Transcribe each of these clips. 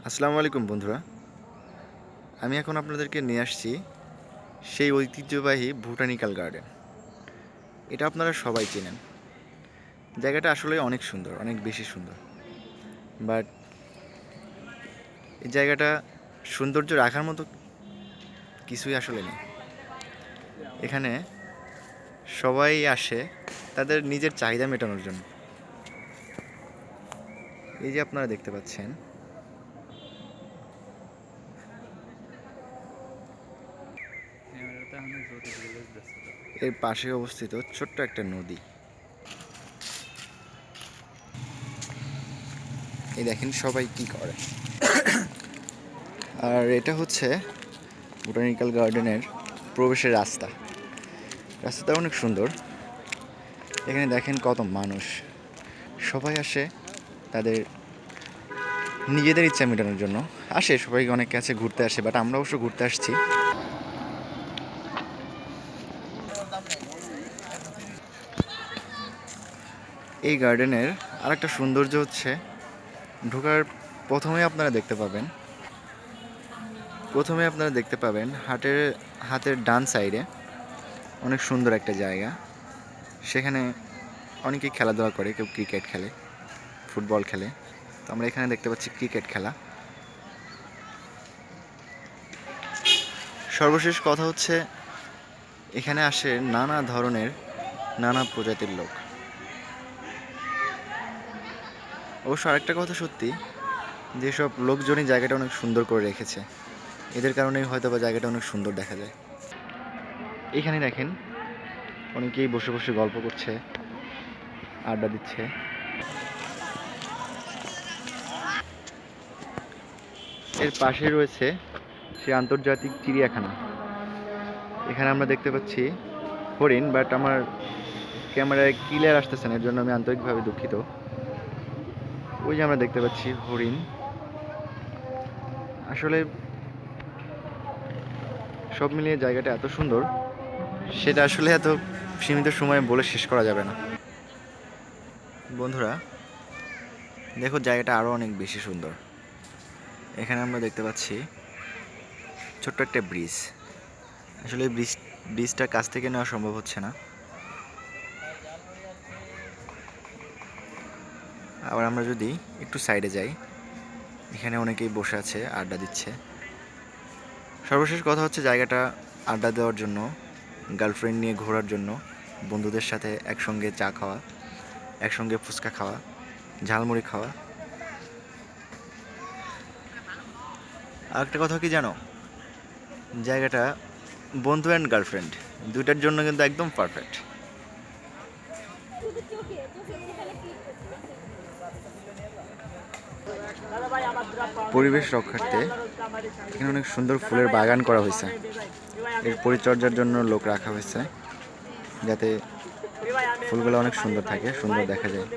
আসসালামু আলাইকুম বন্ধুরা। আমি এখন আপনাদেরকে নিয়ে আসছি সেই ঐতিহ্যবাহী বোটানিক্যাল গার্ডেন। এটা আপনারা সবাই চেনেন। জায়গাটা আসলে অনেক সুন্দর, অনেক বেশি সুন্দর। বাট এই জায়গাটা সৌন্দর্য রাখার মতো কিছুই আসলে নেই। এখানে সবাই আসে তাদের নিজের চাহিদা মেটানোর জন্য। এই যে আপনারা দেখতে পাচ্ছেন, এর পাশে অবস্থিত ছোট্ট একটা নদী। এই দেখেন সবাই কি করে। আর এটা হচ্ছে বোটানিক্যাল গার্ডেনের প্রবেশের রাস্তা। রাস্তাটা অনেক সুন্দর। এখানে দেখেন কত মানুষ, সবাই আসে তাদের নিজেদের ইচ্ছা মেটানোর জন্য। আসে সবাই, অনেকে আছে ঘুরতে আসে, বাট আমরা অবশ্য ঘুরতে আসছি। এই গার্ডেনের আরেকটা সৌন্দর্য হচ্ছে, ঢোকার প্রথমে আপনারা দেখতে পাবেন হাতের ডান সাইডে অনেক সুন্দর একটা জায়গা। সেখানে অনেকেই খেলাধুলা করে, কেউ ক্রিকেট খেলে, ফুটবল খেলে। তো আমরা এখানে দেখতে পাচ্ছি ক্রিকেট খেলা। সর্বশেষ কথা হচ্ছে, এখানে আসে নানা ধরনের, নানা প্রজাতির লোক। অবশ্য আরেকটা কথা সত্যি, যেসব লোকজনই জায়গাটা অনেক সুন্দর করে রেখেছে, এদের কারণেই হয়তো বা জায়গাটা অনেক সুন্দর দেখা যায়। এখানে দেখেন অনেকেই বসে বসে গল্প করছে, আড্ডা দিচ্ছে। এর পাশে রয়েছে সে আন্তর্জাতিক চিড়িয়াখানা। এখানে আমরা দেখতে পাচ্ছি হরিণ, বাট আমার ক্যামেরায় ক্লিয়ার আসতেছে না, এর জন্য আমি আন্তরিকভাবে দুঃখিত। ওই যে আমরা দেখতে পাচ্ছি হরিণ। আসলে সব মিলিয়ে জায়গাটা এত সুন্দর, সেটা আসলে এত সীমিত সময়ে বলে শেষ করা যাবে না। বন্ধুরা দেখো, জায়গাটা আরও অনেক বেশি সুন্দর। এখানে আমরা দেখতে পাচ্ছি ছোট্ট একটা ব্রিজ। আসলে ব্রিজটা কাছ থেকে নেওয়া সম্ভব হচ্ছে না। আবার আমরা যদি একটু সাইডে যাই, এখানে অনেকেই বসে আছে, আড্ডা দিচ্ছে। সর্বশেষ কথা হচ্ছে, জায়গাটা আড্ডা দেওয়ার জন্য, গার্লফ্রেন্ড নিয়ে ঘোরার জন্য, বন্ধুদের সাথে একসঙ্গে চা খাওয়া, একসঙ্গে ফুচকা খাওয়া, ঝালমুড়ি খাওয়া। আর একটা কথা কি জানো, জায়গাটা বন্ধু অ্যান্ড গার্লফ্রেন্ড দুইটার জন্য কিন্তু একদম পারফেক্ট। পরিবেশ রক্ষার্থে এখানে অনেক সুন্দর ফুলের বাগান করা হয়েছে। এর পরিচর্যার জন্য লোক রাখা হয়েছে, যাতে ফুলগুলো অনেক সুন্দর থাকে, সুন্দর দেখা যায়।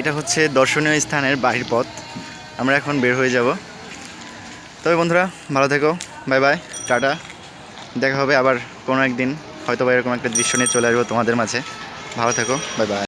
এটা হচ্ছে দর্শনীয় স্থানের বাহির পথ। আমরা এখন বের হয়ে যাব। তবে বন্ধুরা ভালো থেকো, বাই বাই, টাটা। দেখা হবে আবার কোনো একদিন, হয়তো বা এরকম একটা দৃশ্য নিয়ে চলে আসবো তোমাদের মাঝে। ভালো থেকো, বাই বাই।